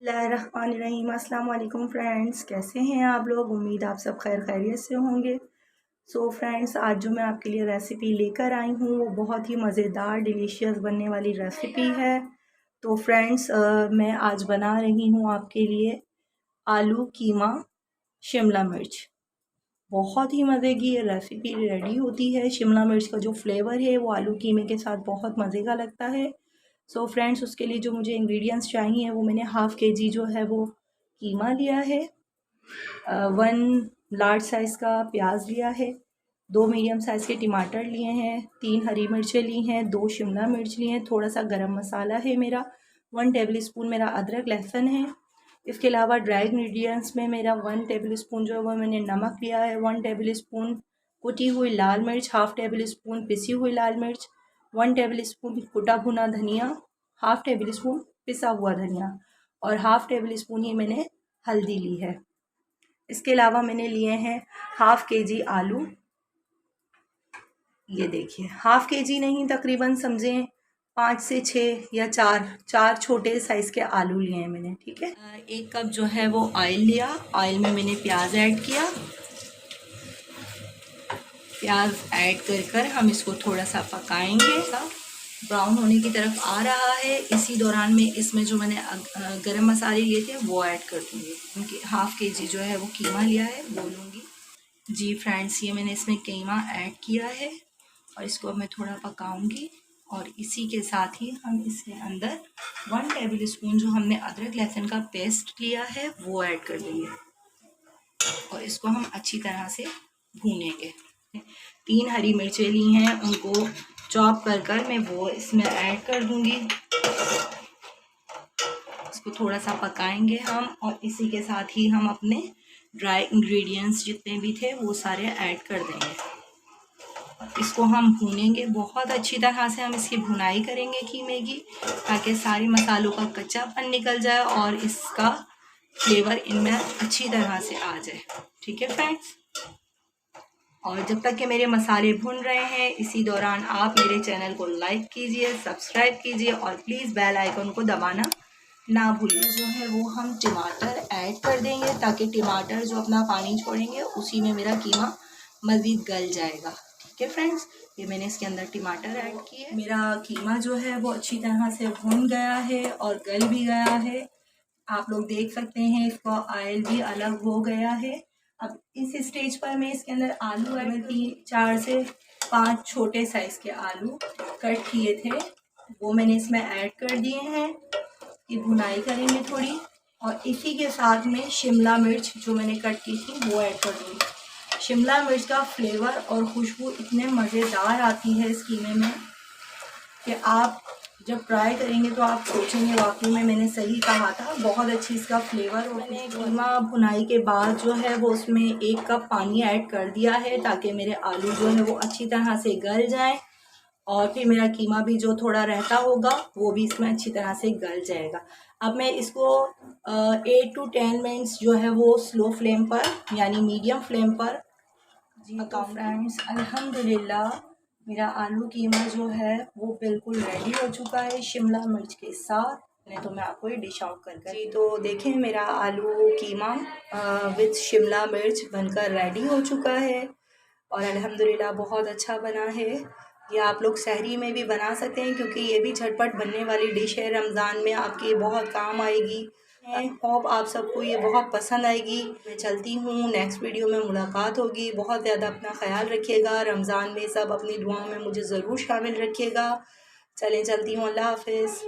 बिस्मिल्लाहिर्रहमानिर्रहीम। अस्सलाम वालेकुम फ्रेंड्स, कैसे हैं आप लोग? उम्मीद आप सब खैर खैरियत से होंगे। फ्रेंड्स, आज जो मैं आपके लिए रेसिपी लेकर आई हूँ वो बहुत ही मज़ेदार डिलीशियस बनने वाली रेसिपी है। तो फ्रेंड्स, मैं आज बना रही हूँ आपके लिए आलू कीमा शिमला मिर्च। बहुत ही मज़े की ये रेसिपी रेडी होती है। शिमला मिर्च का जो फ्लेवर है वो आलू कीमे के साथ बहुत मज़े का लगता है। फ्रेंड्स, उसके लिए जो मुझे इंग्रेडिएंट्स चाहिए वो मैंने हाफ़ केजी जो है वो कीमा लिया है, 1 लार्ज साइज़ का प्याज लिया है, 2 मीडियम साइज़ के टमाटर लिए हैं, 3 हरी मिर्चें ली हैं, 2 शिमला मिर्च लिए हैं, थोड़ा सा गरम मसाला है मेरा, 1 टेबल स्पून मेरा अदरक लहसुन है। इसके अलावा ड्राई इंग्रेडिएंट्स में मेरा 1 टेबल स्पून जो है वो मैंने नमक लिया है, 1 टेबल स्पून कुटी हुई लाल मिर्च, हाफ़ टेबल स्पून पिसी हुई लाल मिर्च, 1 टेबल स्पून कुटा भुना धनिया, हाफ़ टेबल स्पून पिसा हुआ धनिया और हाफ़ टेबल स्पून ही मैंने हल्दी ली है। इसके अलावा मैंने लिए हैं हाफ़ केजी आलू। ये देखिए, हाफ़ केजी नहीं, तकरीबन समझें 5 से 6 या 4 छोटे साइज़ के आलू लिए हैं मैंने, ठीक है। 1 कप जो है वो ऑयल लिया, ऑयल में मैंने प्याज ऐड किया। प्याज ऐड कर हम इसको थोड़ा सा पकाएंगे। ब्राउन होने की तरफ आ रहा है, इसी दौरान में इसमें जो मैंने गरम मसाले लिए थे वो ऐड कर दूँगी। उनकी हाफ़ केजी जो है वो कीमा लिया है वो लूँगी। जी फ्रेंड्स, ये मैंने इसमें कीमा ऐड किया है और इसको मैं थोड़ा पकाऊंगी और इसी के साथ ही हम इसके अंदर 1 टेबल स्पून जो हमने अदरक लहसुन का पेस्ट लिया है वो ऐड कर देंगे और इसको हम अच्छी तरह से भूनेंगे। 3 हरी मिर्चें ली हैं, उनको चॉप कर मैं वो इसमें ऐड कर दूंगी। इसको थोड़ा सा पकाएंगे हम और इसी के साथ ही हम अपने ड्राई इंग्रेडिएंट्स जितने भी थे वो सारे ऐड कर देंगे और इसको हम भूनेंगे। बहुत अच्छी तरह से हम इसकी भुनाई करेंगे कीमे की, ताकि सारे मसालों का कच्चापन निकल जाए और इसका फ्लेवर इनमें अच्छी तरह से आ जाए, ठीक है फ्रेंड्स। और जब तक कि मेरे मसाले भुन रहे हैं, इसी दौरान आप मेरे चैनल को लाइक कीजिए, सब्सक्राइब कीजिए और प्लीज़ बेल आइकन को दबाना ना भूलिए। जो है वो हम टमाटर ऐड कर देंगे, ताकि टमाटर जो अपना पानी छोड़ेंगे उसी में मेरा कीमा मज़ीद गल जाएगा, ठीक है फ्रेंड्स। ये मैंने इसके अंदर टमाटर ऐड किए। मेरा कीमा जो है वो अच्छी तरह से भुन गया है और गल भी गया है। आप लोग देख सकते हैं इसका ऑयल भी अलग हो गया है। अब इस स्टेज पर मैं इसके अंदर आलू ऐड की, 4 से 5 छोटे साइज़ के आलू कट किए थे वो मैंने इसमें ऐड कर दिए हैं। ये भुनाई करेंगे थोड़ी और इसी के साथ में शिमला मिर्च जो मैंने कट की थी वो ऐड कर दूँगी। शिमला मिर्च का फ्लेवर और खुशबू इतने मज़ेदार आती है इस कीमे में कि आप जब ट्राई करेंगे तो आप सोचेंगे वाकई में मैंने सही कहा था। बहुत अच्छी इसका फ्लेवर। मैंने कीमा भुनाई के बाद जो है वो उसमें 1 कप पानी ऐड कर दिया है, ताकि मेरे आलू जो है वो अच्छी तरह से गल जाएं और फिर मेरा कीमा भी जो थोड़ा रहता होगा वो भी इसमें अच्छी तरह से गल जाएगा। अब मैं इसको 8 to 10 मिनट्स जो है वो स्लो फ्लेम पर यानी मीडियम फ्लेम पर पकाऊंगी। फ्रेंड्स, अल्हम्दुलिल्लाह मेरा आलू कीमा जो है वो बिल्कुल रेडी हो चुका है शिमला मिर्च के साथ। नहीं तो मैं आपको ये डिश आउट कर जी, तो देखें मेरा आलू कीमा विद शिमला मिर्च बनकर रेडी हो चुका है और अल्हम्दुलिल्लाह बहुत अच्छा बना है। ये आप लोग सहरी में भी बना सकते हैं, क्योंकि ये भी झटपट बनने वाली डिश है। रमज़ान में आपकी बहुत काम आएगी। आई होप आप सबको ये बहुत पसंद आएगी। मैं चलती हूँ, नेक्स्ट वीडियो में मुलाकात होगी। बहुत ज़्यादा अपना ख्याल रखिएगा। रमज़ान में सब अपनी दुआओं में मुझे ज़रूर शामिल रखिएगा। चलें, चलती हूँ, अल्लाह हाफ़िज़।